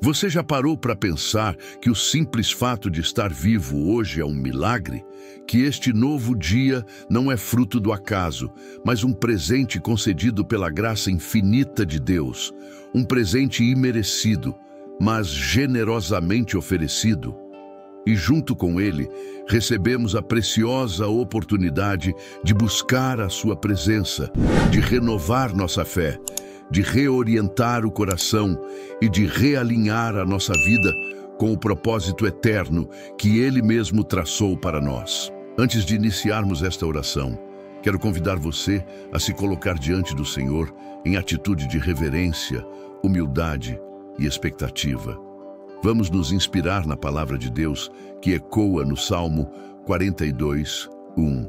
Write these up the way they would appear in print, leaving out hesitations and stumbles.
Você já parou para pensar que o simples fato de estar vivo hoje é um milagre? Que este novo dia não é fruto do acaso, mas um presente concedido pela graça infinita de Deus, um presente imerecido, mas generosamente oferecido. E junto com ele, recebemos a preciosa oportunidade de buscar a sua presença, de renovar nossa fé, de reorientar o coração e de realinhar a nossa vida com o propósito eterno que Ele mesmo traçou para nós. Antes de iniciarmos esta oração, quero convidar você a se colocar diante do Senhor em atitude de reverência, humildade e expectativa. Vamos nos inspirar na palavra de Deus que ecoa no Salmo 42, 1.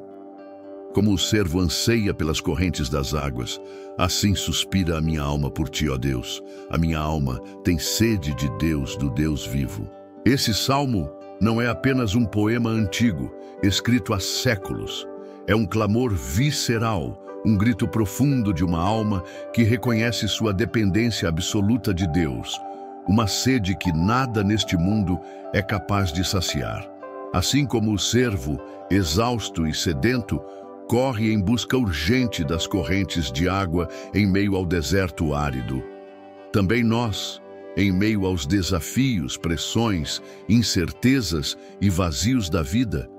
Como o servo anseia pelas correntes das águas, assim suspira a minha alma por ti, ó Deus. A minha alma tem sede de Deus, do Deus vivo. Esse salmo não é apenas um poema antigo, escrito há séculos. É um clamor visceral, um grito profundo de uma alma que reconhece sua dependência absoluta de Deus. Uma sede que nada neste mundo é capaz de saciar. Assim como o servo, exausto e sedento, corre em busca urgente das correntes de água em meio ao deserto árido. Também nós, em meio aos desafios, pressões, incertezas e vazios da vida,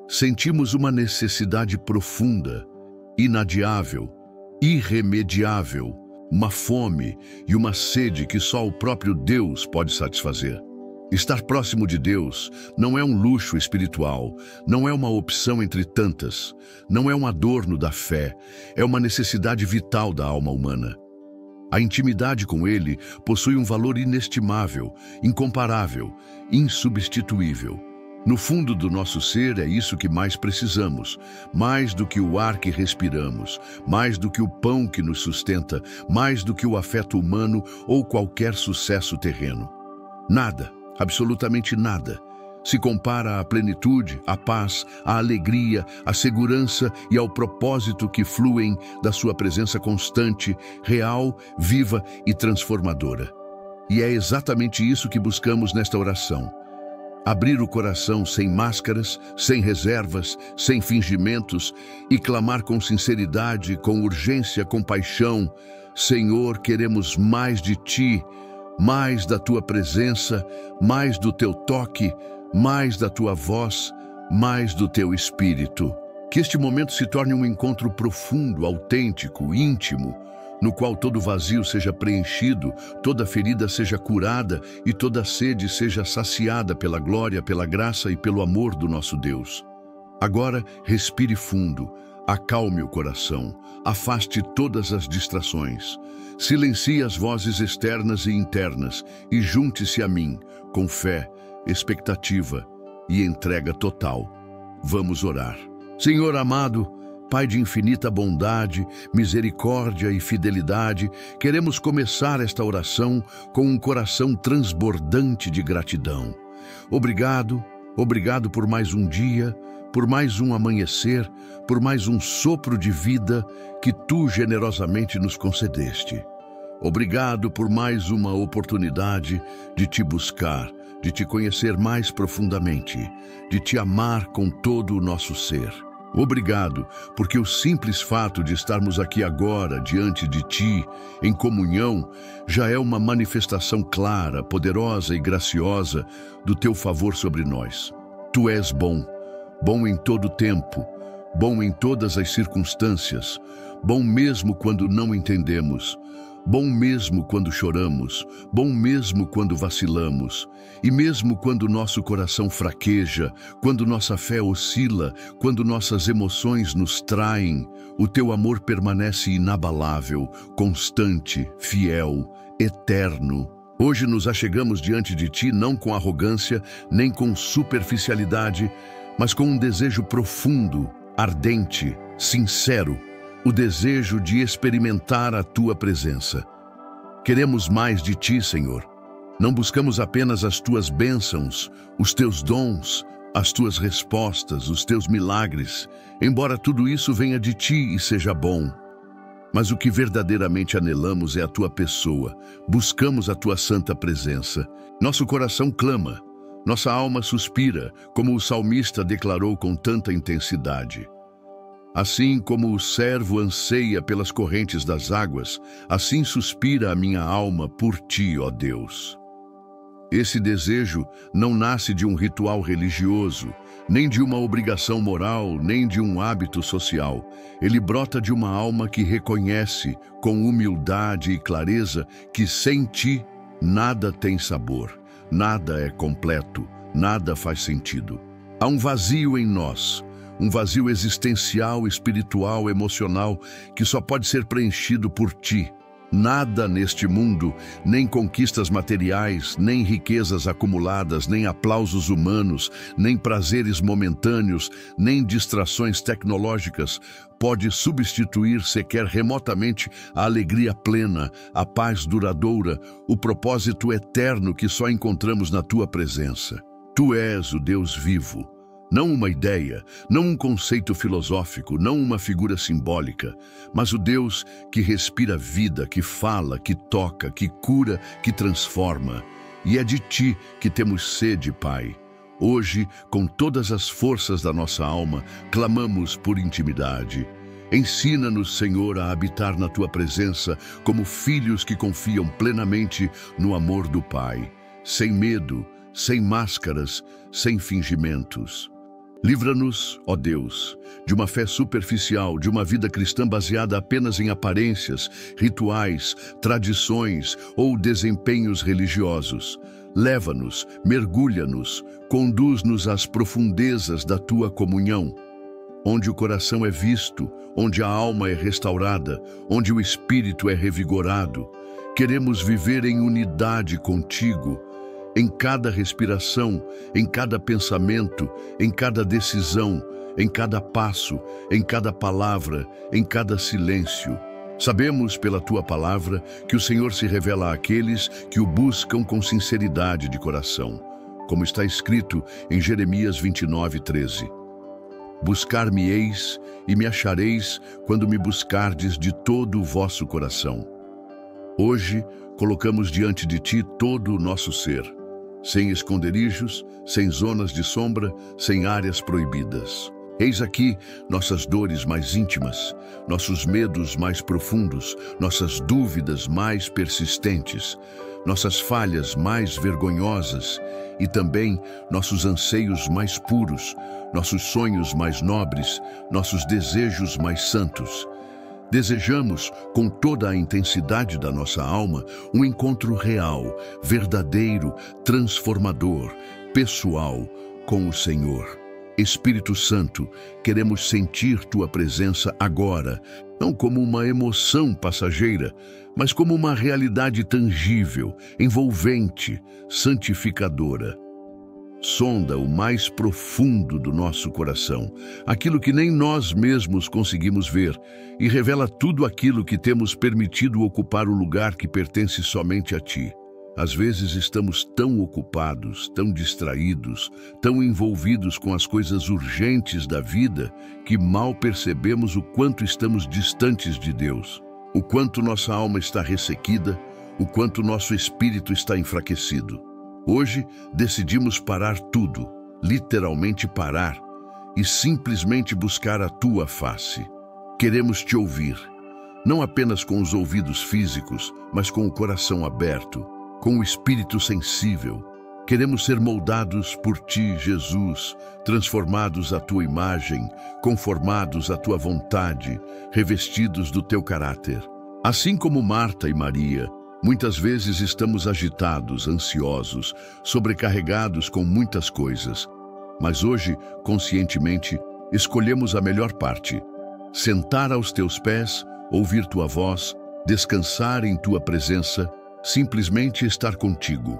sentimos uma necessidade profunda, inadiável, irremediável, uma fome e uma sede que só o próprio Deus pode satisfazer. Estar próximo de Deus não é um luxo espiritual, não é uma opção entre tantas, não é um adorno da fé, é uma necessidade vital da alma humana. A intimidade com Ele possui um valor inestimável, incomparável, insubstituível. No fundo do nosso ser é isso que mais precisamos, mais do que o ar que respiramos, mais do que o pão que nos sustenta, mais do que o afeto humano ou qualquer sucesso terreno. Nada, absolutamente nada, se compara à plenitude, à paz, à alegria, à segurança e ao propósito que fluem da sua presença constante, real, viva e transformadora. E é exatamente isso que buscamos nesta oração. Abrir o coração sem máscaras, sem reservas, sem fingimentos e clamar com sinceridade, com urgência, com paixão: Senhor, queremos mais de Ti, mais da Tua presença, mais do Teu toque, mais da Tua voz, mais do Teu Espírito. Que este momento se torne um encontro profundo, autêntico, íntimo, no qual todo vazio seja preenchido, toda ferida seja curada e toda sede seja saciada pela glória, pela graça e pelo amor do nosso Deus. Agora, respire fundo, acalme o coração, afaste todas as distrações, silencie as vozes externas e internas e junte-se a mim com fé, expectativa e entrega total. Vamos orar. Senhor amado, Pai de infinita bondade, misericórdia e fidelidade, queremos começar esta oração com um coração transbordante de gratidão. Obrigado, obrigado por mais um dia, por mais um amanhecer, por mais um sopro de vida que Tu generosamente nos concedeste. Obrigado por mais uma oportunidade de Te buscar, de Te conhecer mais profundamente, de Te amar com todo o nosso ser. Obrigado, porque o simples fato de estarmos aqui agora, diante de Ti, em comunhão, já é uma manifestação clara, poderosa e graciosa do Teu favor sobre nós. Tu és bom, bom em todo tempo, bom em todas as circunstâncias, bom mesmo quando não entendemos, bom mesmo quando choramos, bom mesmo quando vacilamos, e mesmo quando nosso coração fraqueja, quando nossa fé oscila, quando nossas emoções nos traem, o Teu amor permanece inabalável, constante, fiel, eterno. Hoje nos achegamos diante de Ti não com arrogância, nem com superficialidade, mas com um desejo profundo, ardente, sincero, o desejo de experimentar a Tua presença. Queremos mais de Ti, Senhor. Não buscamos apenas as Tuas bênçãos, os Teus dons, as Tuas respostas, os Teus milagres, embora tudo isso venha de Ti e seja bom. Mas o que verdadeiramente anelamos é a tua pessoa, buscamos a tua santa presença. Nosso coração clama, nossa alma suspira, como o salmista declarou com tanta intensidade. Assim como o servo anseia pelas correntes das águas, assim suspira a minha alma por ti, ó Deus. Esse desejo não nasce de um ritual religioso, nem de uma obrigação moral, nem de um hábito social. Ele brota de uma alma que reconhece, com humildade e clareza, que sem ti nada tem sabor, nada é completo, nada faz sentido. Há um vazio em nós, um vazio existencial, espiritual, emocional, que só pode ser preenchido por ti. Nada neste mundo, nem conquistas materiais, nem riquezas acumuladas, nem aplausos humanos, nem prazeres momentâneos, nem distrações tecnológicas, pode substituir sequer remotamente a alegria plena, a paz duradoura, o propósito eterno que só encontramos na tua presença. Tu és o Deus vivo. Não uma ideia, não um conceito filosófico, não uma figura simbólica, mas o Deus que respira vida, que fala, que toca, que cura, que transforma. E é de ti que temos sede, Pai. Hoje, com todas as forças da nossa alma, clamamos por intimidade. Ensina-nos, Senhor, a habitar na tua presença como filhos que confiam plenamente no amor do Pai, sem medo, sem máscaras, sem fingimentos. Livra-nos, ó Deus, de uma fé superficial, de uma vida cristã baseada apenas em aparências, rituais, tradições ou desempenhos religiosos. Leva-nos, mergulha-nos, conduz-nos às profundezas da tua comunhão, onde o coração é visto, onde a alma é restaurada, onde o espírito é revigorado. Queremos viver em unidade contigo, em cada respiração, em cada pensamento, em cada decisão, em cada passo, em cada palavra, em cada silêncio. Sabemos pela tua palavra que o Senhor se revela àqueles que o buscam com sinceridade de coração, como está escrito em Jeremias 29:13. Buscar-me-eis e me achareis quando me buscardes de todo o vosso coração. Hoje colocamos diante de ti todo o nosso ser, sem esconderijos, sem zonas de sombra, sem áreas proibidas. Eis aqui nossas dores mais íntimas, nossos medos mais profundos, nossas dúvidas mais persistentes, nossas falhas mais vergonhosas e também nossos anseios mais puros, nossos sonhos mais nobres, nossos desejos mais santos. Desejamos, com toda a intensidade da nossa alma, um encontro real, verdadeiro, transformador, pessoal com o Senhor. Espírito Santo, queremos sentir tua presença agora, não como uma emoção passageira, mas como uma realidade tangível, envolvente, santificadora. Sonda o mais profundo do nosso coração, aquilo que nem nós mesmos conseguimos ver, e revela tudo aquilo que temos permitido ocupar o lugar que pertence somente a ti. Às vezes estamos tão ocupados, tão distraídos, tão envolvidos com as coisas urgentes da vida, que mal percebemos o quanto estamos distantes de Deus, o quanto nossa alma está ressequida, o quanto nosso espírito está enfraquecido. Hoje decidimos parar tudo, literalmente parar, e simplesmente buscar a tua face. Queremos te ouvir, não apenas com os ouvidos físicos, mas com o coração aberto, com o espírito sensível. Queremos ser moldados por ti, Jesus, transformados à tua imagem, conformados à tua vontade, revestidos do teu caráter. Assim como Marta e Maria, muitas vezes estamos agitados, ansiosos, sobrecarregados com muitas coisas. Mas hoje, conscientemente, escolhemos a melhor parte: sentar aos teus pés, ouvir tua voz, descansar em tua presença, simplesmente estar contigo.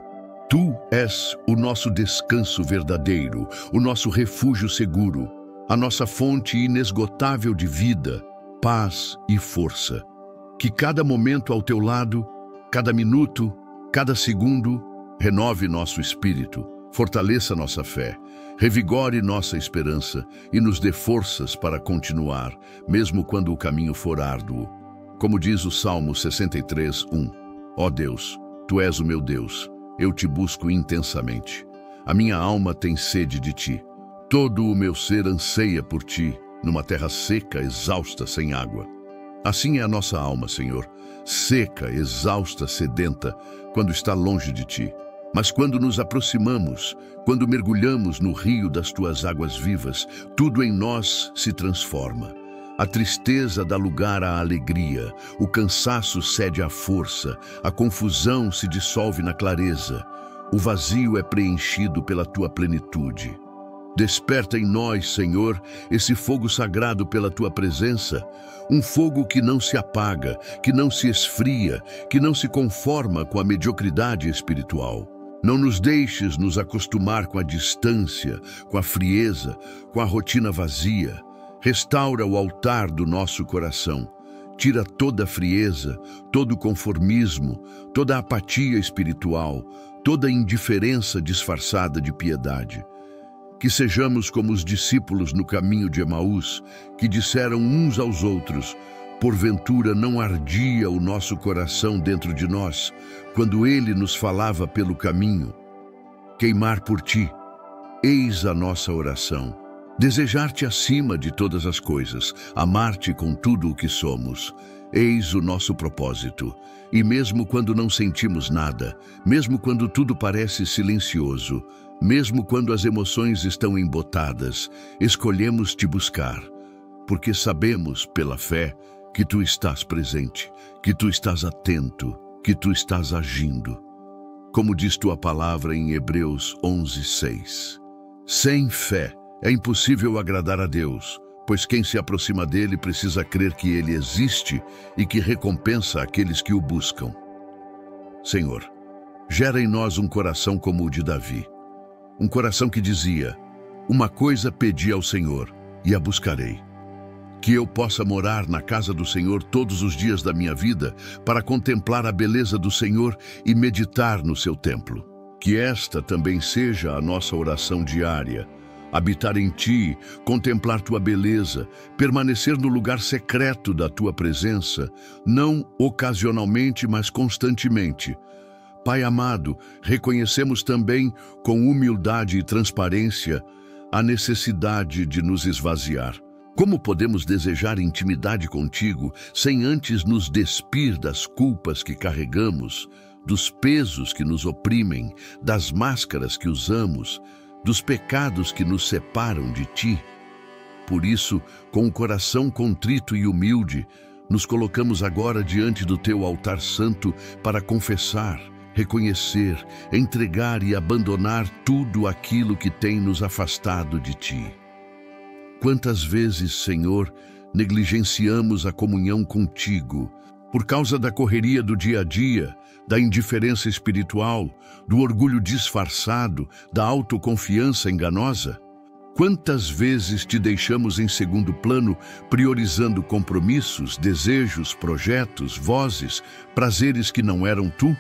Tu és o nosso descanso verdadeiro, o nosso refúgio seguro, a nossa fonte inesgotável de vida, paz e força. Que cada momento ao teu lado, cada minuto, cada segundo, renove nosso espírito, fortaleça nossa fé, revigore nossa esperança e nos dê forças para continuar, mesmo quando o caminho for árduo. Como diz o Salmo 63, 1. Ó Deus, Tu és o meu Deus, eu te busco intensamente. A minha alma tem sede de Ti. Todo o meu ser anseia por Ti, numa terra seca, exausta, sem água. Assim é a nossa alma, Senhor, seca, exausta, sedenta, quando está longe de Ti. Mas quando nos aproximamos, quando mergulhamos no rio das Tuas águas vivas, tudo em nós se transforma. A tristeza dá lugar à alegria, o cansaço cede à força, a confusão se dissolve na clareza, o vazio é preenchido pela Tua plenitude. Desperta em nós, Senhor, esse fogo sagrado pela Tua presença, um fogo que não se apaga, que não se esfria, que não se conforma com a mediocridade espiritual. Não nos deixes nos acostumar com a distância, com a frieza, com a rotina vazia. Restaura o altar do nosso coração. Tira toda a frieza, todo o conformismo, toda a apatia espiritual, toda a indiferença disfarçada de piedade. Que sejamos como os discípulos no caminho de Emaús, que disseram uns aos outros: porventura não ardia o nosso coração dentro de nós, quando ele nos falava pelo caminho? Queimar por Ti, eis a nossa oração. Desejar-Te acima de todas as coisas, amar-Te com tudo o que somos. Eis o nosso propósito. E mesmo quando não sentimos nada, mesmo quando tudo parece silencioso, mesmo quando as emoções estão embotadas, escolhemos Te buscar, porque sabemos, pela fé, que Tu estás presente, que Tu estás atento, que Tu estás agindo. Como diz Tua palavra em Hebreus 11:6. Sem fé é impossível agradar a Deus, pois quem se aproxima dele precisa crer que Ele existe e que recompensa aqueles que o buscam. Senhor, gera em nós um coração como o de Davi, um coração que dizia: uma coisa pedi ao Senhor e a buscarei, que eu possa morar na casa do Senhor todos os dias da minha vida, para contemplar a beleza do Senhor e meditar no seu templo. Que esta também seja a nossa oração diária: habitar em Ti, contemplar Tua beleza, permanecer no lugar secreto da Tua presença, não ocasionalmente, mas constantemente. Pai amado, reconhecemos também, com humildade e transparência, a necessidade de nos esvaziar. Como podemos desejar intimidade contigo sem antes nos despir das culpas que carregamos, dos pesos que nos oprimem, das máscaras que usamos, dos pecados que nos separam de Ti? Por isso, com o coração contrito e humilde, nos colocamos agora diante do Teu altar santo para confessar, reconhecer, entregar e abandonar tudo aquilo que tem nos afastado de Ti. Quantas vezes, Senhor, negligenciamos a comunhão contigo, por causa da correria do dia a dia, da indiferença espiritual, do orgulho disfarçado, da autoconfiança enganosa? Quantas vezes Te deixamos em segundo plano, priorizando compromissos, desejos, projetos, vozes, prazeres que não eram Tu?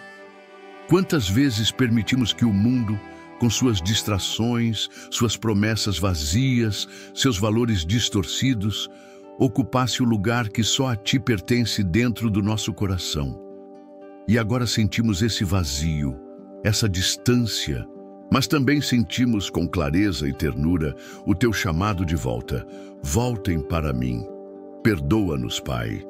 Quantas vezes permitimos que o mundo, com suas distrações, suas promessas vazias, seus valores distorcidos, ocupasse o lugar que só a Ti pertence dentro do nosso coração? E agora sentimos esse vazio, essa distância, mas também sentimos com clareza e ternura o Teu chamado de volta. Voltem para mim. Perdoa-nos, Pai.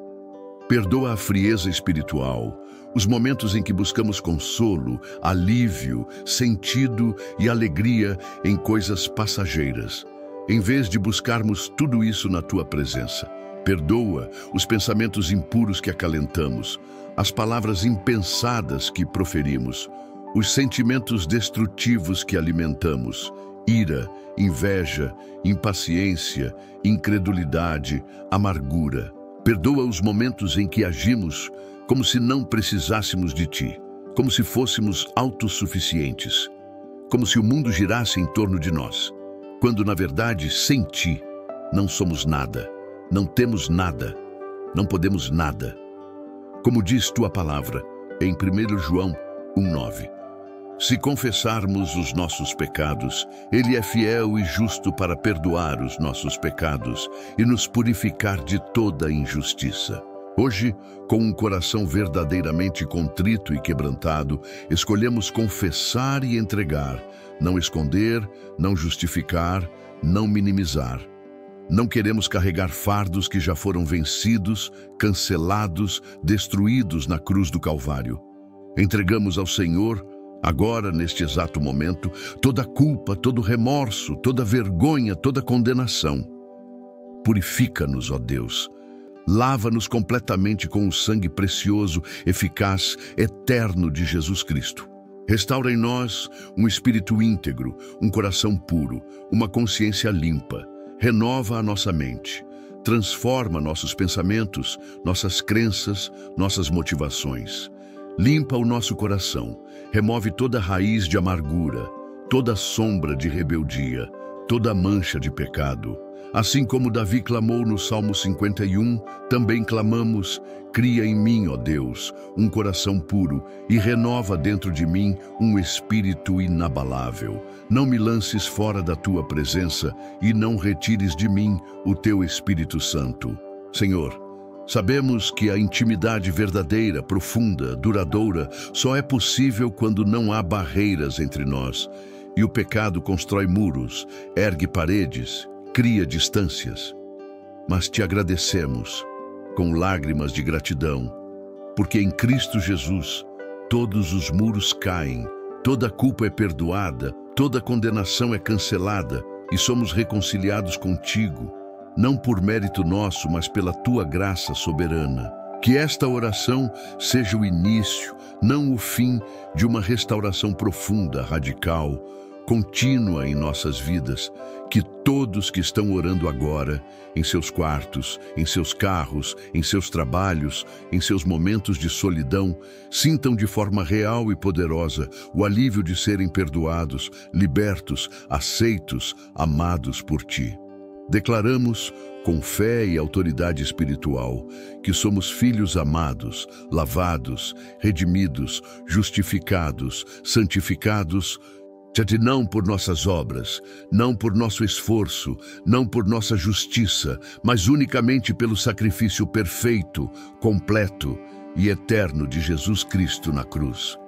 Perdoa a frieza espiritual, os momentos em que buscamos consolo, alívio, sentido e alegria em coisas passageiras, em vez de buscarmos tudo isso na Tua presença. Perdoa os pensamentos impuros que acalentamos, as palavras impensadas que proferimos, os sentimentos destrutivos que alimentamos, ira, inveja, impaciência, incredulidade, amargura. Perdoa os momentos em que agimos como se não precisássemos de Ti, como se fôssemos autossuficientes, como se o mundo girasse em torno de nós, quando na verdade, sem Ti, não somos nada, não temos nada, não podemos nada. Como diz Tua palavra, em 1 João 1:9. Se confessarmos os nossos pecados, Ele é fiel e justo para perdoar os nossos pecados e nos purificar de toda injustiça. Hoje, com um coração verdadeiramente contrito e quebrantado, escolhemos confessar e entregar, não esconder, não justificar, não minimizar. Não queremos carregar fardos que já foram vencidos, cancelados, destruídos na cruz do Calvário. Entregamos ao Senhor, agora, neste exato momento, toda culpa, todo remorso, toda vergonha, toda condenação. Purifica-nos, ó Deus. Lava-nos completamente com o sangue precioso, eficaz, eterno de Jesus Cristo. Restaura em nós um espírito íntegro, um coração puro, uma consciência limpa. Renova a nossa mente. Transforma nossos pensamentos, nossas crenças, nossas motivações. Limpa o nosso coração. Remove toda raiz de amargura, toda sombra de rebeldia, toda mancha de pecado. Assim como Davi clamou no Salmo 51, também clamamos: cria em mim, ó Deus, um coração puro e renova dentro de mim um espírito inabalável. Não me lances fora da tua presença e não retires de mim o teu Espírito Santo. Senhor, sabemos que a intimidade verdadeira, profunda, duradoura, só é possível quando não há barreiras entre nós. E o pecado constrói muros, ergue paredes, cria distâncias. Mas te agradecemos com lágrimas de gratidão, porque em Cristo Jesus todos os muros caem, toda culpa é perdoada, toda condenação é cancelada e somos reconciliados contigo, não por mérito nosso, mas pela tua graça soberana. Que esta oração seja o início, não o fim, de uma restauração profunda, radical, contínua em nossas vidas. Que todos que estão orando agora, em seus quartos, em seus carros, em seus trabalhos, em seus momentos de solidão, sintam de forma real e poderosa o alívio de serem perdoados, libertos, aceitos, amados por ti. Declaramos, com fé e autoridade espiritual, que somos filhos amados, lavados, redimidos, justificados, santificados, não por nossas obras, não por nosso esforço, não por nossa justiça, mas unicamente pelo sacrifício perfeito, completo e eterno de Jesus Cristo na cruz.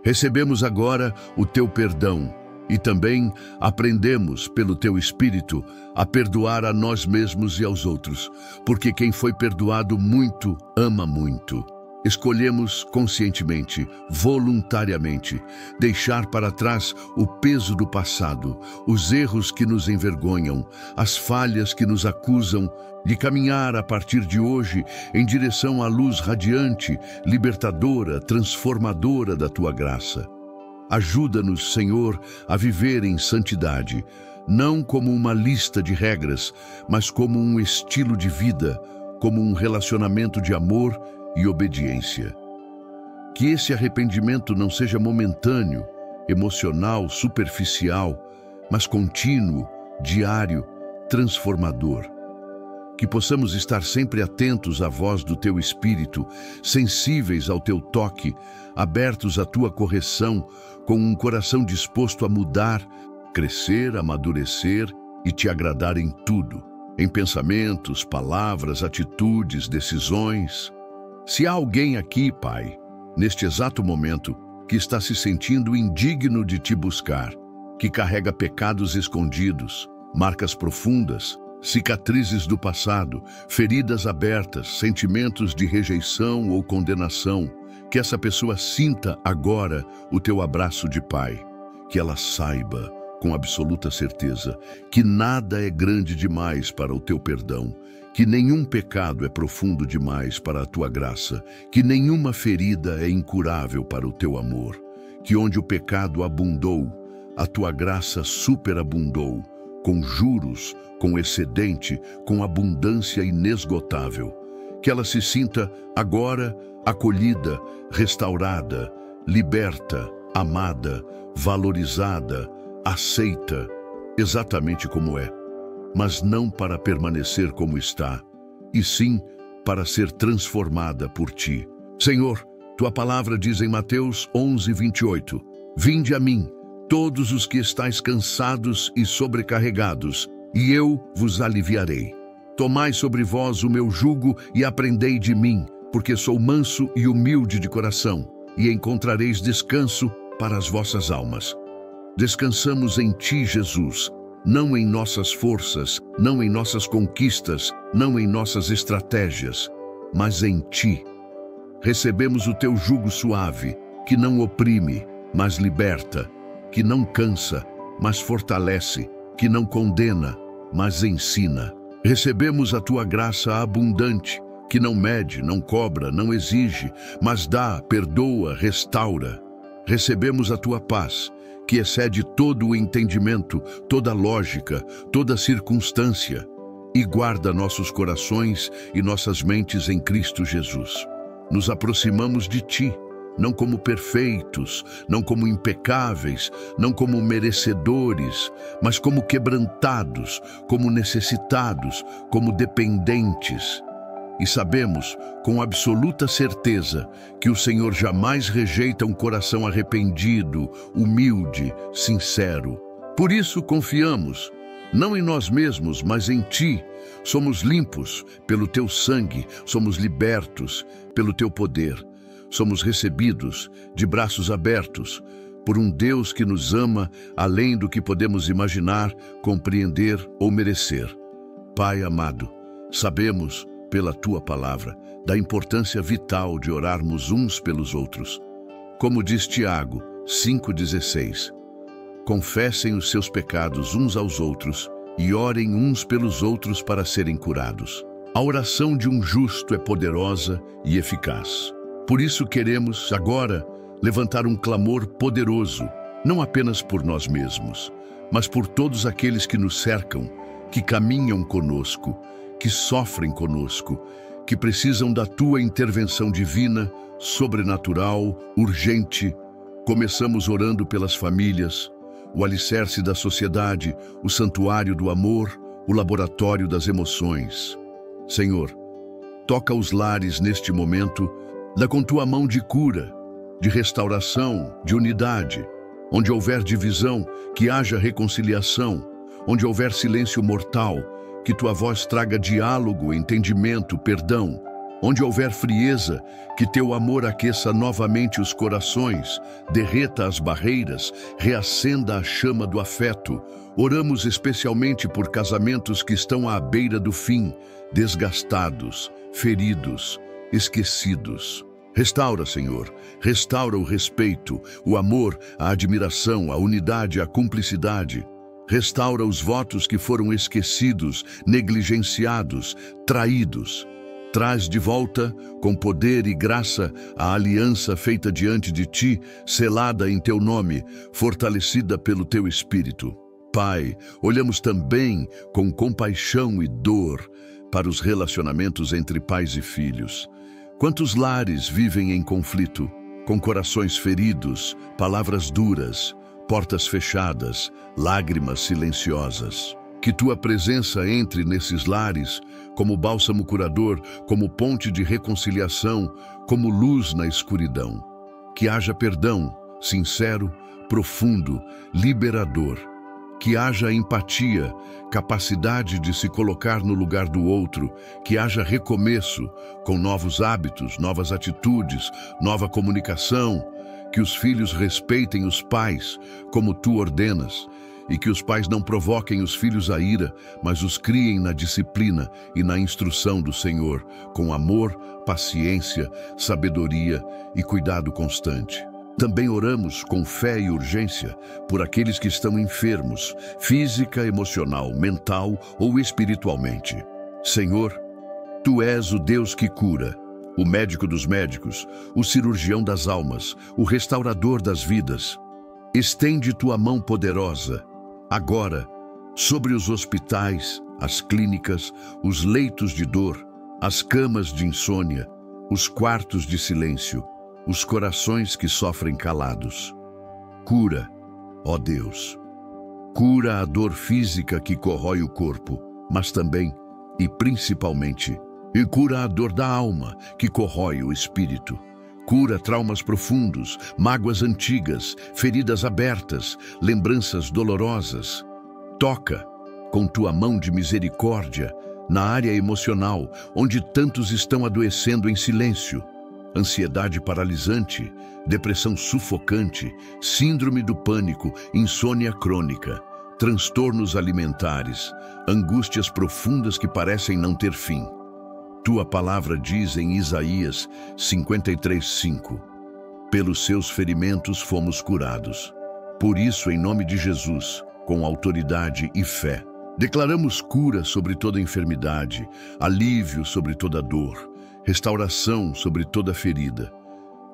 Recebemos agora o teu perdão e também aprendemos, pelo teu Espírito, a perdoar a nós mesmos e aos outros, porque quem foi perdoado muito, ama muito. Escolhemos conscientemente, voluntariamente, deixar para trás o peso do passado, os erros que nos envergonham, as falhas que nos acusam, de caminhar a partir de hoje em direção à luz radiante, libertadora, transformadora da tua graça. Ajuda-nos, Senhor, a viver em santidade, não como uma lista de regras, mas como um estilo de vida, como um relacionamento de amor e obediência. Que esse arrependimento não seja momentâneo, emocional, superficial, mas contínuo, diário, transformador. Que possamos estar sempre atentos à voz do teu Espírito, sensíveis ao teu toque, abertos à tua correção, com um coração disposto a mudar, crescer, amadurecer e te agradar em tudo, em pensamentos, palavras, atitudes, decisões. Se há alguém aqui, Pai, neste exato momento, que está se sentindo indigno de te buscar, que carrega pecados escondidos, marcas profundas, cicatrizes do passado, feridas abertas, sentimentos de rejeição ou condenação, que essa pessoa sinta agora o teu abraço de Pai, que ela saiba com absoluta certeza que nada é grande demais para o teu perdão, que nenhum pecado é profundo demais para a tua graça, que nenhuma ferida é incurável para o teu amor, que onde o pecado abundou, a tua graça superabundou, com juros, com excedente, com abundância inesgotável. Que ela se sinta agora acolhida, restaurada, liberta, amada, valorizada, aceita, exatamente como é, mas não para permanecer como está, e sim para ser transformada por ti. Senhor, tua palavra diz em Mateus 11:28, vinde a mim, todos os que estáis cansados e sobrecarregados, e eu vos aliviarei. Tomai sobre vós o meu jugo e aprendei de mim, porque sou manso e humilde de coração, e encontrareis descanso para as vossas almas. Descansamos em ti, Jesus, não em nossas forças, não em nossas conquistas, não em nossas estratégias, mas em ti. Recebemos o teu jugo suave, que não oprime, mas liberta, que não cansa, mas fortalece, que não condena, mas ensina. Recebemos a tua graça abundante, que não mede, não cobra, não exige, mas dá, perdoa, restaura. Recebemos a tua paz, que excede todo o entendimento, toda lógica, toda circunstância, e guarda nossos corações e nossas mentes em Cristo Jesus. Nos aproximamos de ti, não como perfeitos, não como impecáveis, não como merecedores, mas como quebrantados, como necessitados, como dependentes. E sabemos, com absoluta certeza, que o Senhor jamais rejeita um coração arrependido, humilde, sincero. Por isso confiamos, não em nós mesmos, mas em ti. Somos limpos pelo teu sangue, somos libertos pelo teu poder. Somos recebidos de braços abertos por um Deus que nos ama além do que podemos imaginar, compreender ou merecer. Pai amado, sabemos, pela tua palavra, da importância vital de orarmos uns pelos outros. Como diz Tiago 5,16, confessem os seus pecados uns aos outros e orem uns pelos outros para serem curados. A oração de um justo é poderosa e eficaz. Por isso queremos, agora, levantar um clamor poderoso, não apenas por nós mesmos, mas por todos aqueles que nos cercam, que caminham conosco, que sofrem conosco, que precisam da tua intervenção divina, sobrenatural, urgente. Começamos orando pelas famílias, o alicerce da sociedade, o santuário do amor, o laboratório das emoções. Senhor, toca os lares neste momento, dá com tua mão de cura, de restauração, de unidade. Onde houver divisão, que haja reconciliação. Onde houver silêncio mortal, que tua voz traga diálogo, entendimento, perdão. Onde houver frieza, que teu amor aqueça novamente os corações, derreta as barreiras, reacenda a chama do afeto. Oramos especialmente por casamentos que estão à beira do fim, desgastados, feridos, esquecidos. Restaura, Senhor, restaura o respeito, o amor, a admiração, a unidade, a cumplicidade. Restaura os votos que foram esquecidos, negligenciados, traídos. Traz de volta, com poder e graça, a aliança feita diante de ti, selada em teu nome, fortalecida pelo teu Espírito. Pai, olhamos também com compaixão e dor para os relacionamentos entre pais e filhos. Quantos lares vivem em conflito, com corações feridos, palavras duras, portas fechadas, lágrimas silenciosas? Que tua presença entre nesses lares, como bálsamo curador, como ponte de reconciliação, como luz na escuridão. Que haja perdão, sincero, profundo, liberador. Que haja empatia, capacidade de se colocar no lugar do outro, que haja recomeço, com novos hábitos, novas atitudes, nova comunicação, que os filhos respeitem os pais, como tu ordenas, e que os pais não provoquem os filhos à ira, mas os criem na disciplina e na instrução do Senhor, com amor, paciência, sabedoria e cuidado constante. Também oramos com fé e urgência por aqueles que estão enfermos, física, emocional, mental ou espiritualmente. Senhor, tu és o Deus que cura, o médico dos médicos, o cirurgião das almas, o restaurador das vidas. Estende tua mão poderosa, agora, sobre os hospitais, as clínicas, os leitos de dor, as camas de insônia, os quartos de silêncio, os corações que sofrem calados. Cura, ó Deus. Cura a dor física que corrói o corpo, mas também, e principalmente, cura a dor da alma que corrói o espírito. Cura traumas profundos, mágoas antigas, feridas abertas, lembranças dolorosas. Toca, com tua mão de misericórdia, na área emocional, onde tantos estão adoecendo em silêncio. Ansiedade paralisante, depressão sufocante, síndrome do pânico, insônia crônica, transtornos alimentares, angústias profundas que parecem não ter fim. Tua palavra diz em Isaías 53:5: pelos seus ferimentos fomos curados. Por isso, em nome de Jesus, com autoridade e fé, declaramos cura sobre toda enfermidade, alívio sobre toda dor, restauração sobre toda ferida.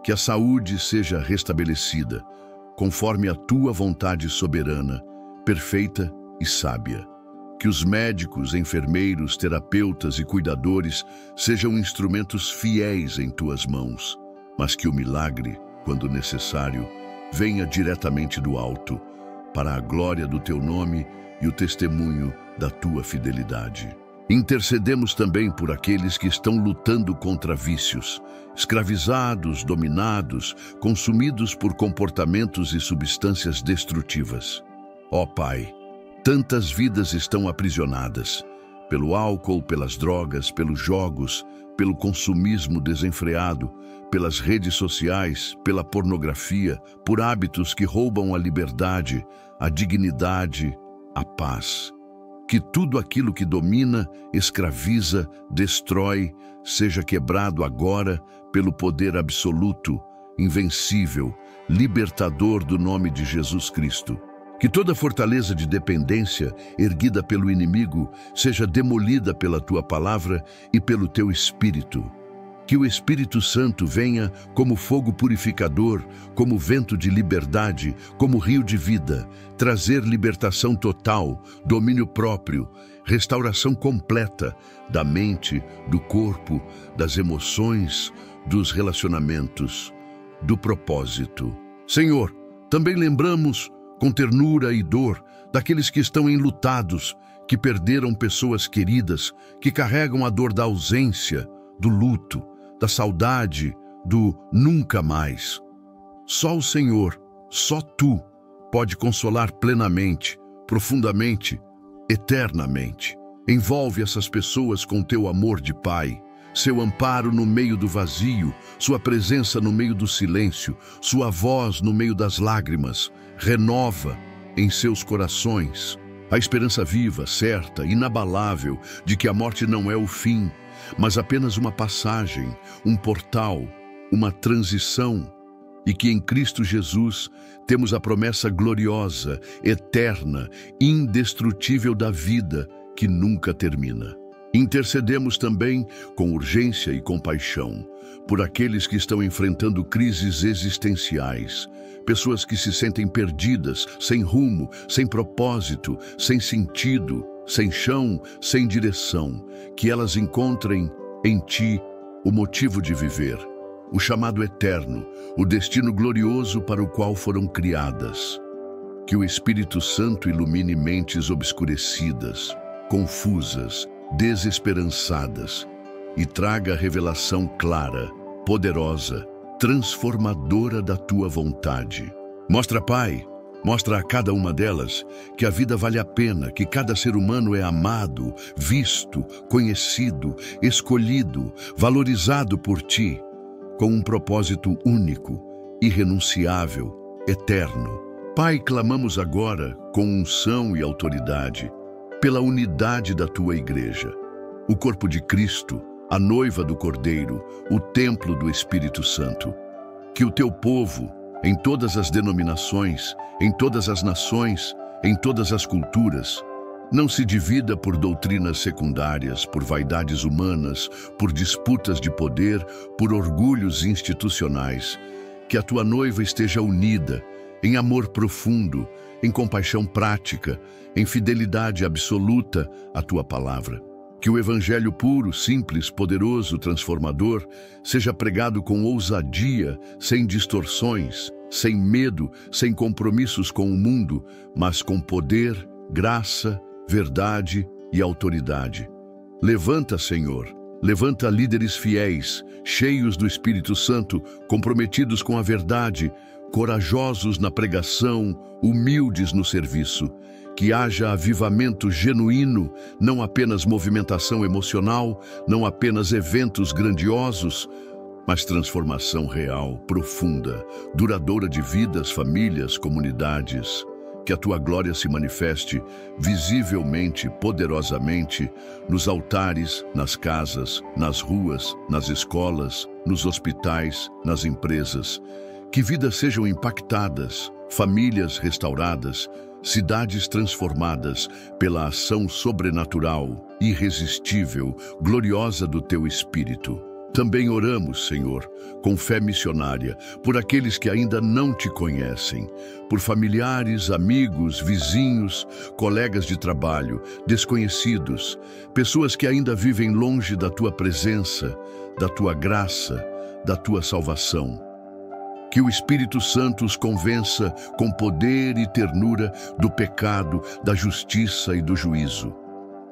Que a saúde seja restabelecida, conforme a tua vontade soberana, perfeita e sábia. Que os médicos, enfermeiros, terapeutas e cuidadores sejam instrumentos fiéis em tuas mãos, mas que o milagre, quando necessário, venha diretamente do alto, para a glória do teu nome e o testemunho da tua fidelidade. Intercedemos também por aqueles que estão lutando contra vícios, escravizados, dominados, consumidos por comportamentos e substâncias destrutivas. Ó Pai, tantas vidas estão aprisionadas pelo álcool, pelas drogas, pelos jogos, pelo consumismo desenfreado, pelas redes sociais, pela pornografia, por hábitos que roubam a liberdade, a dignidade, a paz. Que tudo aquilo que domina, escraviza, destrói, seja quebrado agora pelo poder absoluto, invencível, libertador do nome de Jesus Cristo. Que toda fortaleza de dependência erguida pelo inimigo seja demolida pela tua palavra e pelo teu Espírito. Que o Espírito Santo venha como fogo purificador, como vento de liberdade, como rio de vida, trazer libertação total, domínio próprio, restauração completa da mente, do corpo, das emoções, dos relacionamentos, do propósito. Senhor, também lembramos com ternura e dor daqueles que estão enlutados, que perderam pessoas queridas, que carregam a dor da ausência, do luto, da saudade, do nunca mais. Só o Senhor, só Tu, pode consolar plenamente, profundamente, eternamente. Envolve essas pessoas com Teu amor de Pai, seu amparo no meio do vazio, Sua presença no meio do silêncio, Sua voz no meio das lágrimas. Renova em seus corações a esperança viva, certa, inabalável, de que a morte não é o fim, mas apenas uma passagem, um portal, uma transição, e que em Cristo Jesus temos a promessa gloriosa, eterna, indestrutível da vida que nunca termina. Intercedemos também com urgência e compaixão por aqueles que estão enfrentando crises existenciais, pessoas que se sentem perdidas, sem rumo, sem propósito, sem sentido, sem chão, sem direção, que elas encontrem em Ti o motivo de viver, o chamado eterno, o destino glorioso para o qual foram criadas. Que o Espírito Santo ilumine mentes obscurecidas, confusas, desesperançadas e traga a revelação clara, poderosa, transformadora da Tua vontade. Mostra, Pai, mostra a cada uma delas que a vida vale a pena, que cada ser humano é amado, visto, conhecido, escolhido, valorizado por Ti, com um propósito único, irrenunciável, eterno. Pai, clamamos agora, com unção e autoridade, pela unidade da Tua Igreja, o corpo de Cristo, a noiva do Cordeiro, o templo do Espírito Santo. Que o Teu povo, em todas as denominações, em todas as nações, em todas as culturas, não se divida por doutrinas secundárias, por vaidades humanas, por disputas de poder, por orgulhos institucionais. Que a Tua noiva esteja unida em amor profundo, em compaixão prática, em fidelidade absoluta à Tua palavra. Que o Evangelho puro, simples, poderoso, transformador, seja pregado com ousadia, sem distorções, sem medo, sem compromissos com o mundo, mas com poder, graça, verdade e autoridade. Levanta, Senhor, levanta líderes fiéis, cheios do Espírito Santo, comprometidos com a verdade, corajosos na pregação, humildes no serviço. Que haja avivamento genuíno, não apenas movimentação emocional, não apenas eventos grandiosos, mas transformação real, profunda, duradoura de vidas, famílias, comunidades. Que a tua glória se manifeste visivelmente, poderosamente, nos altares, nas casas, nas ruas, nas escolas, nos hospitais, nas empresas. Que vidas sejam impactadas, famílias restauradas, cidades transformadas pela ação sobrenatural, irresistível, gloriosa do teu Espírito. Também oramos, Senhor, com fé missionária, por aqueles que ainda não te conhecem, por familiares, amigos, vizinhos, colegas de trabalho, desconhecidos, pessoas que ainda vivem longe da tua presença, da tua graça, da tua salvação. Que o Espírito Santo os convença com poder e ternura do pecado, da justiça e do juízo.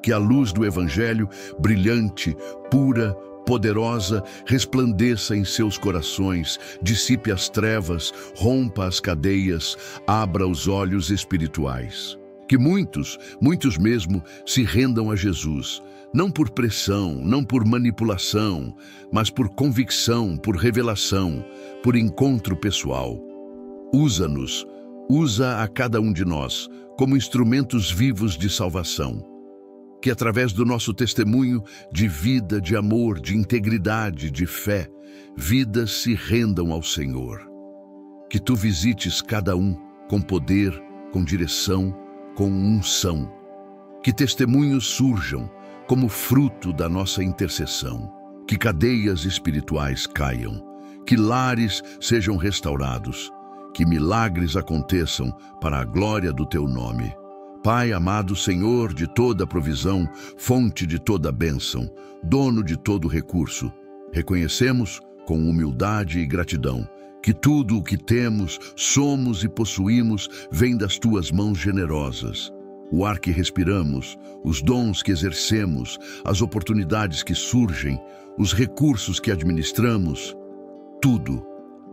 Que a luz do Evangelho, brilhante, pura, poderosa, resplandeça em seus corações, dissipe as trevas, rompa as cadeias, abra os olhos espirituais. Que muitos mesmo, se rendam a Jesus, não por pressão, não por manipulação, mas por convicção, por revelação, por encontro pessoal. Usa-nos, usa a cada um de nós como instrumentos vivos de salvação. Que através do nosso testemunho de vida, de amor, de integridade, de fé, vidas se rendam ao Senhor. Que tu visites cada um com poder, com direção, com unção. Que testemunhos surjam como fruto da nossa intercessão. Que cadeias espirituais caiam, que lares sejam restaurados, que milagres aconteçam para a glória do teu nome. Pai amado, Senhor de toda provisão, fonte de toda bênção, dono de todo recurso, reconhecemos com humildade e gratidão que tudo o que temos, somos e possuímos vem das tuas mãos generosas. O ar que respiramos, os dons que exercemos, as oportunidades que surgem, os recursos que administramos, tudo,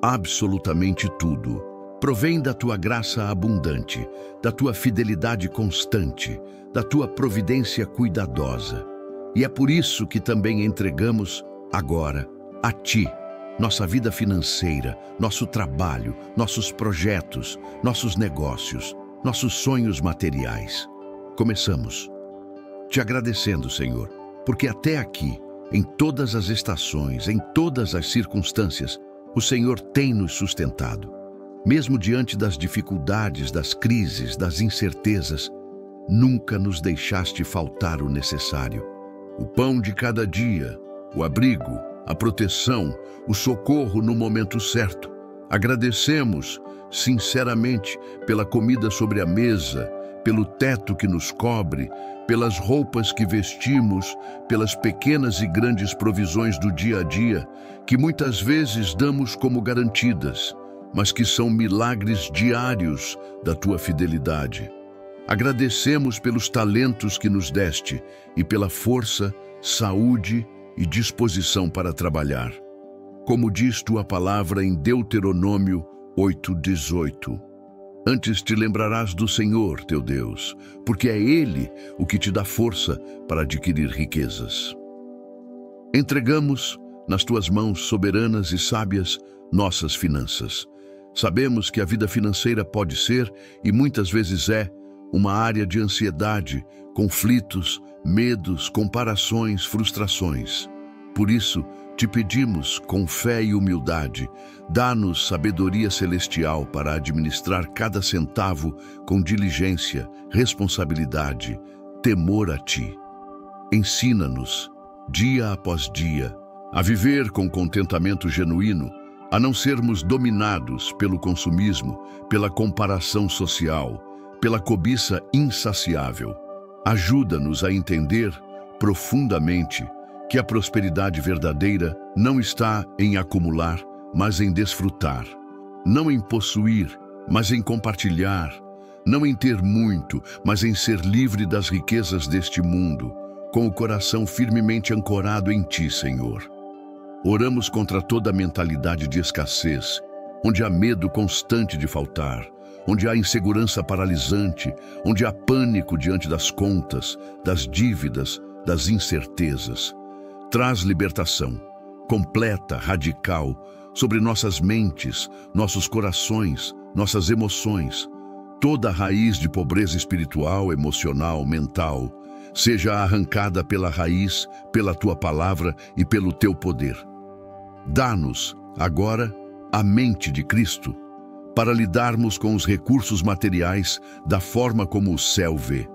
absolutamente tudo, provém da tua graça abundante, da tua fidelidade constante, da tua providência cuidadosa. E é por isso que também entregamos agora a ti nossa vida financeira, nosso trabalho, nossos projetos, nossos negócios, nossos sonhos materiais. Começamos te agradecendo, Senhor, porque até aqui, em todas as estações, em todas as circunstâncias, o Senhor tem nos sustentado. Mesmo diante das dificuldades, das crises, das incertezas, nunca nos deixaste faltar o necessário. O pão de cada dia, o abrigo, a proteção, o socorro no momento certo. Agradecemos, sinceramente, pela comida sobre a mesa, pelo teto que nos cobre, pelas roupas que vestimos, pelas pequenas e grandes provisões do dia a dia, que muitas vezes damos como garantidas, mas que são milagres diários da tua fidelidade. Agradecemos pelos talentos que nos deste e pela força, saúde e disposição para trabalhar. Como diz tua palavra em Deuteronômio 8:18. Antes te lembrarás do Senhor, teu Deus, porque é Ele o que te dá força para adquirir riquezas. Entregamos nas tuas mãos soberanas e sábias nossas finanças. Sabemos que a vida financeira pode ser, e muitas vezes é, uma área de ansiedade, conflitos, medos, comparações, frustrações. Por isso, te pedimos, com fé e humildade, dá-nos sabedoria celestial para administrar cada centavo com diligência, responsabilidade, temor a ti. Ensina-nos, dia após dia, a viver com contentamento genuíno, a não sermos dominados pelo consumismo, pela comparação social, pela cobiça insaciável. Ajuda-nos a entender profundamente que a prosperidade verdadeira não está em acumular, mas em desfrutar, não em possuir, mas em compartilhar, não em ter muito, mas em ser livre das riquezas deste mundo, com o coração firmemente ancorado em ti, Senhor. Oramos contra toda a mentalidade de escassez onde há medo constante de faltar, onde há insegurança paralisante, onde há pânico diante das contas, das dívidas, das incertezas. Traz libertação, completa, radical, sobre nossas mentes, nossos corações, nossas emoções. Toda a raiz de pobreza espiritual, emocional, mental, seja arrancada pela raiz, pela Tua palavra e pelo Teu poder. Dá-nos, agora, a mente de Cristo, para lidarmos com os recursos materiais da forma como o céu vê.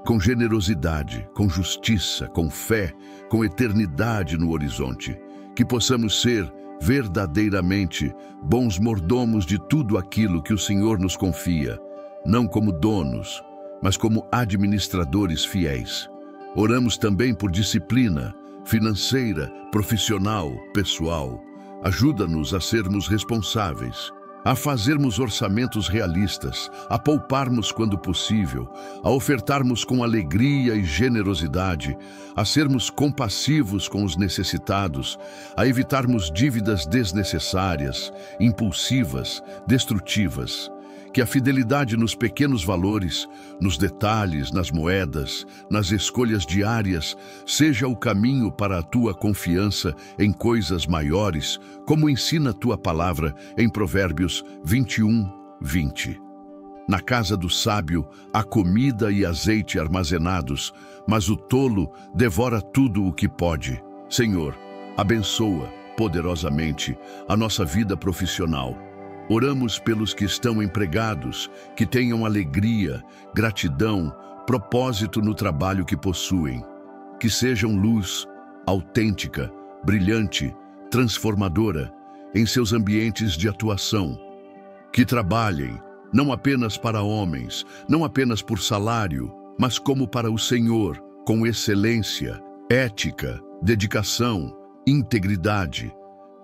Com generosidade, com justiça, com fé, com eternidade no horizonte. Que possamos ser, verdadeiramente, bons mordomos de tudo aquilo que o Senhor nos confia, não como donos, mas como administradores fiéis. Oramos também por disciplina financeira, profissional, pessoal. Ajuda-nos a sermos responsáveis, a fazermos orçamentos realistas, a pouparmos quando possível, a ofertarmos com alegria e generosidade, a sermos compassivos com os necessitados, a evitarmos dívidas desnecessárias, impulsivas, destrutivas. Que a fidelidade nos pequenos valores, nos detalhes, nas moedas, nas escolhas diárias, seja o caminho para a Tua confiança em coisas maiores, como ensina a Tua palavra em Provérbios 21:20. Na casa do sábio há comida e azeite armazenados, mas o tolo devora tudo o que pode. Senhor, abençoa poderosamente a nossa vida profissional. Oramos pelos que estão empregados, que tenham alegria, gratidão, propósito no trabalho que possuem. Que sejam luz, autêntica, brilhante, transformadora, em seus ambientes de atuação. Que trabalhem, não apenas para homens, não apenas por salário, mas como para o Senhor, com excelência, ética, dedicação, integridade.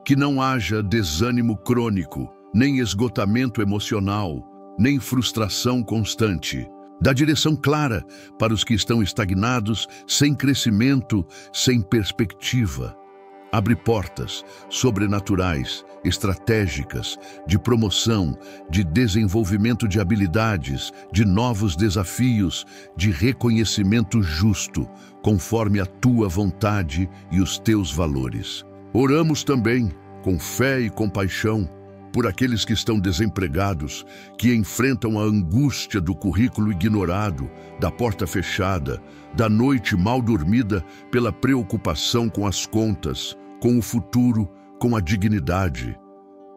Que não haja desânimo crônico, nem esgotamento emocional, nem frustração constante. Dá direção clara para os que estão estagnados, sem crescimento, sem perspectiva. Abre portas sobrenaturais, estratégicas, de promoção, de desenvolvimento de habilidades, de novos desafios, de reconhecimento justo, conforme a Tua vontade e os Teus valores. Oramos também, com fé e compaixão, por aqueles que estão desempregados, que enfrentam a angústia do currículo ignorado, da porta fechada, da noite mal dormida pela preocupação com as contas, com o futuro, com a dignidade.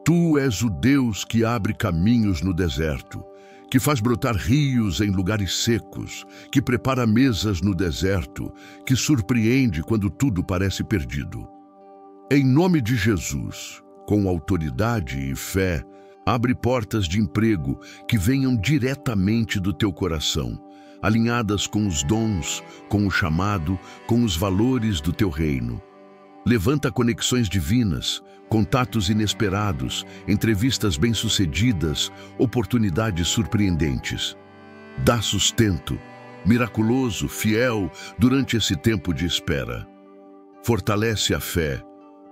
Tu és o Deus que abre caminhos no deserto, que faz brotar rios em lugares secos, que prepara mesas no deserto, que surpreende quando tudo parece perdido. Em nome de Jesus, com autoridade e fé, abre portas de emprego que venham diretamente do Teu coração, alinhadas com os dons, com o chamado, com os valores do Teu reino. Levanta conexões divinas, contatos inesperados, entrevistas bem-sucedidas, oportunidades surpreendentes. Dá sustento, miraculoso, fiel, durante esse tempo de espera. Fortalece a fé,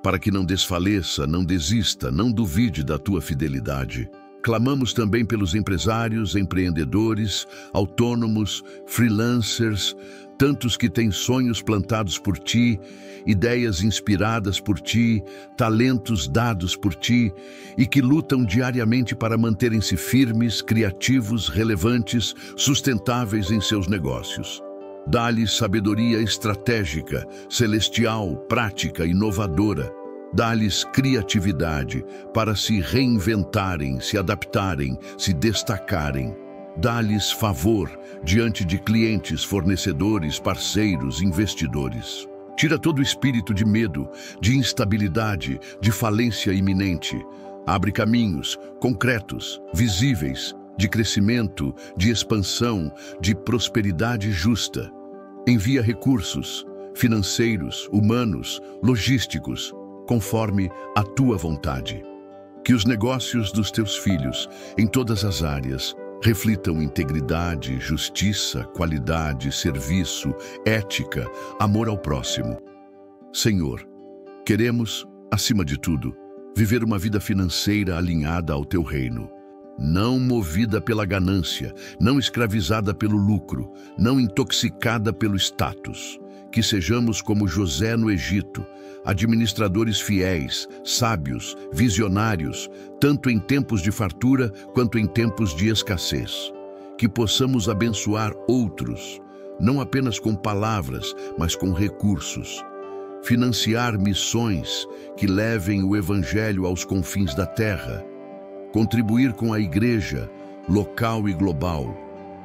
para que não desfaleça, não desista, não duvide da Tua fidelidade. Clamamos também pelos empresários, empreendedores, autônomos, freelancers, tantos que têm sonhos plantados por Ti, ideias inspiradas por Ti, talentos dados por Ti e que lutam diariamente para manterem-se firmes, criativos, relevantes, sustentáveis em seus negócios. Dá-lhes sabedoria estratégica, celestial, prática, inovadora. Dá-lhes criatividade para se reinventarem, se adaptarem, se destacarem. Dá-lhes favor diante de clientes, fornecedores, parceiros, investidores. Tira todo o espírito de medo, de instabilidade, de falência iminente. Abre caminhos concretos, visíveis, de crescimento, de expansão, de prosperidade justa. Envia recursos financeiros, humanos, logísticos, conforme a Tua vontade. Que os negócios dos Teus filhos, em todas as áreas, reflitam integridade, justiça, qualidade, serviço, ética, amor ao próximo. Senhor, queremos, acima de tudo, viver uma vida financeira alinhada ao teu reino. Não movida pela ganância, não escravizada pelo lucro, não intoxicada pelo status. Que sejamos como José no Egito, administradores fiéis, sábios, visionários, tanto em tempos de fartura quanto em tempos de escassez. Que possamos abençoar outros, não apenas com palavras, mas com recursos. Financiar missões que levem o Evangelho aos confins da terra. Contribuir com a igreja, local e global.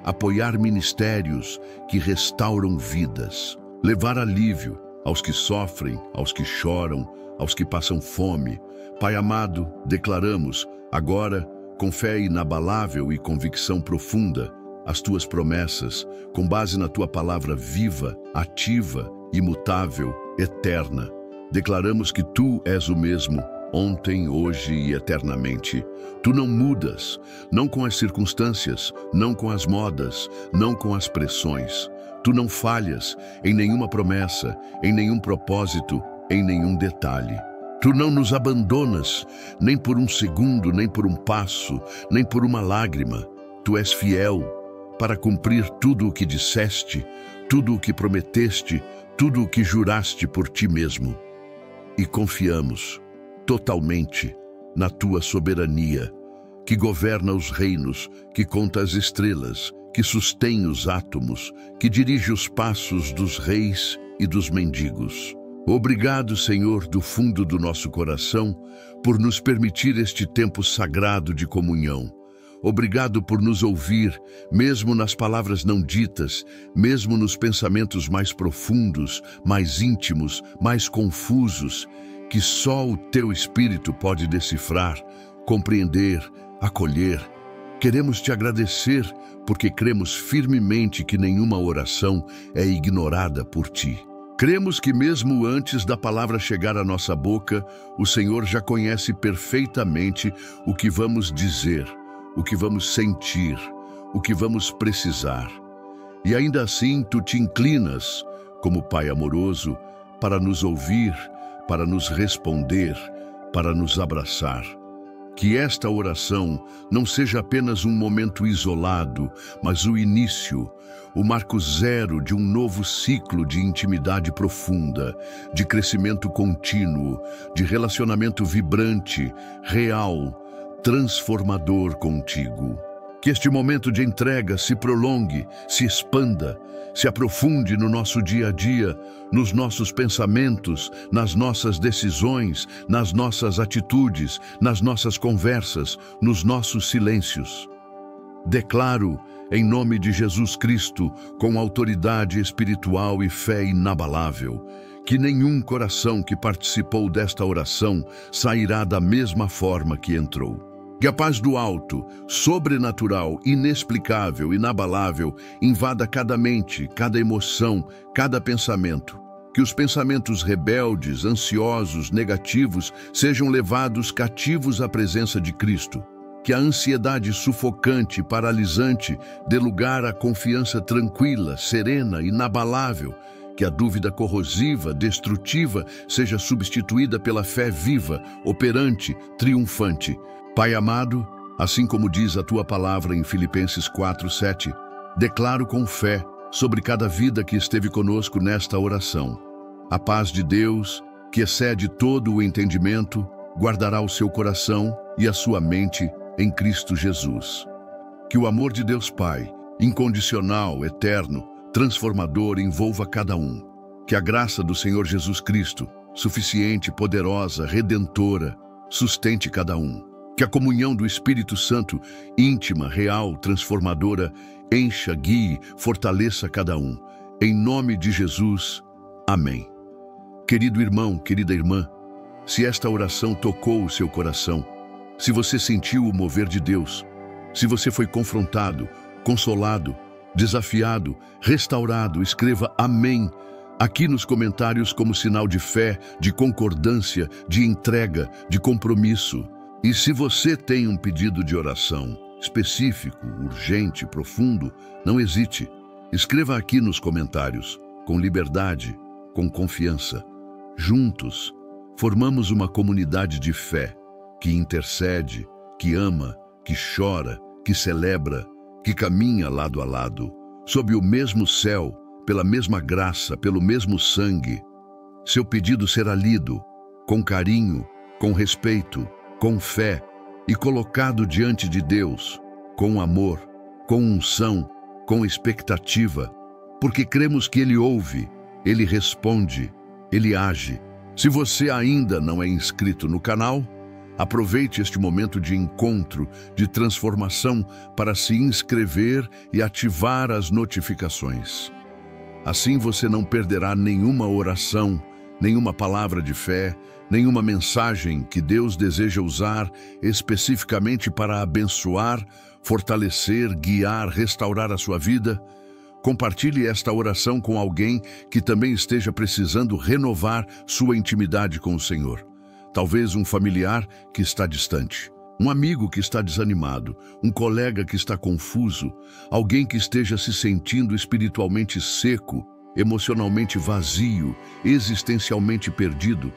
Apoiar ministérios que restauram vidas. Levar alívio aos que sofrem, aos que choram, aos que passam fome. Pai amado, declaramos, agora, com fé inabalável e convicção profunda, as tuas promessas, com base na tua palavra viva, ativa, imutável, eterna. Declaramos que tu és o mesmo, ontem, hoje e eternamente. Tu não mudas, não com as circunstâncias, não com as modas, não com as pressões. Tu não falhas em nenhuma promessa, em nenhum propósito, em nenhum detalhe. Tu não nos abandonas, nem por um segundo, nem por um passo, nem por uma lágrima. Tu és fiel para cumprir tudo o que disseste, tudo o que prometeste, tudo o que juraste por ti mesmo. E confiamos totalmente na tua soberania, que governa os reinos, que conta as estrelas, que sustém os átomos, que dirige os passos dos reis e dos mendigos. Obrigado, Senhor, do fundo do nosso coração, por nos permitir este tempo sagrado de comunhão. Obrigado por nos ouvir, mesmo nas palavras não ditas, mesmo nos pensamentos mais profundos, mais íntimos, mais confusos, que só o Teu Espírito pode decifrar, compreender, acolher. Queremos Te agradecer, porque cremos firmemente que nenhuma oração é ignorada por Ti. Cremos que mesmo antes da palavra chegar à nossa boca, o Senhor já conhece perfeitamente o que vamos dizer, o que vamos sentir, o que vamos precisar. E ainda assim, Tu te inclinas, como Pai amoroso, para nos ouvir, para nos responder, para nos abraçar. Que esta oração não seja apenas um momento isolado, mas o início, o marco zero de um novo ciclo de intimidade profunda, de crescimento contínuo, de relacionamento vibrante, real, transformador contigo. Que este momento de entrega se prolongue, se expanda, se aprofunde no nosso dia a dia, nos nossos pensamentos, nas nossas decisões, nas nossas atitudes, nas nossas conversas, nos nossos silêncios. Declaro, em nome de Jesus Cristo, com autoridade espiritual e fé inabalável, que nenhum coração que participou desta oração sairá da mesma forma que entrou. Que a paz do alto, sobrenatural, inexplicável, inabalável, invada cada mente, cada emoção, cada pensamento. Que os pensamentos rebeldes, ansiosos, negativos sejam levados cativos à presença de Cristo. Que a ansiedade sufocante, paralisante, dê lugar à confiança tranquila, serena, inabalável. Que a dúvida corrosiva, destrutiva, seja substituída pela fé viva, operante, triunfante. Pai amado, assim como diz a Tua palavra em Filipenses 4:7, declaro com fé sobre cada vida que esteve conosco nesta oração. A paz de Deus, que excede todo o entendimento, guardará o seu coração e a sua mente em Cristo Jesus. Que o amor de Deus Pai, incondicional, eterno, transformador, envolva cada um. Que a graça do Senhor Jesus Cristo, suficiente, poderosa, redentora, sustente cada um. Que a comunhão do Espírito Santo, íntima, real, transformadora, encha, guie, fortaleça cada um. Em nome de Jesus, amém. Querido irmão, querida irmã, se esta oração tocou o seu coração, se você sentiu o mover de Deus, se você foi confrontado, consolado, desafiado, restaurado, escreva amém aqui nos comentários como sinal de fé, de concordância, de entrega, de compromisso. E se você tem um pedido de oração específico, urgente, profundo, não hesite. Escreva aqui nos comentários, com liberdade, com confiança. Juntos, formamos uma comunidade de fé, que intercede, que ama, que chora, que celebra, que caminha lado a lado, sob o mesmo céu, pela mesma graça, pelo mesmo sangue. Seu pedido será lido, com carinho, com respeito, com fé e colocado diante de Deus, com amor, com unção, com expectativa, porque cremos que Ele ouve, Ele responde, Ele age. Se você ainda não é inscrito no canal, aproveite este momento de encontro, de transformação para se inscrever e ativar as notificações. Assim você não perderá nenhuma oração, nenhuma palavra de fé, nenhuma mensagem que Deus deseja usar especificamente para abençoar, fortalecer, guiar, restaurar a sua vida. Compartilhe esta oração com alguém que também esteja precisando renovar sua intimidade com o Senhor. Talvez um familiar que está distante, um amigo que está desanimado, um colega que está confuso, alguém que esteja se sentindo espiritualmente seco, emocionalmente vazio, existencialmente perdido.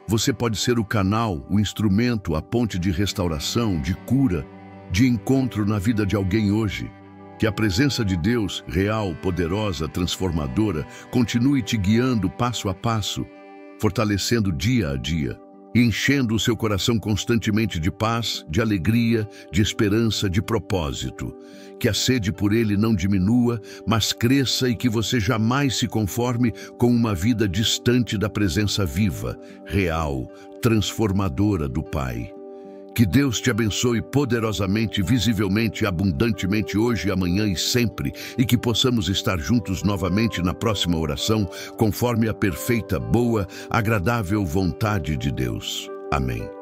Você pode ser o canal, o instrumento, a ponte de restauração, de cura, de encontro na vida de alguém hoje. Que a presença de Deus, real, poderosa, transformadora, continue te guiando passo a passo, fortalecendo dia a dia, enchendo o seu coração constantemente de paz, de alegria, de esperança, de propósito. Que a sede por Ele não diminua, mas cresça e que você jamais se conforme com uma vida distante da presença viva, real, transformadora do Pai. Que Deus te abençoe poderosamente, visivelmente, abundantemente hoje, amanhã e sempre, e que possamos estar juntos novamente na próxima oração, conforme a perfeita, boa, agradável vontade de Deus. Amém.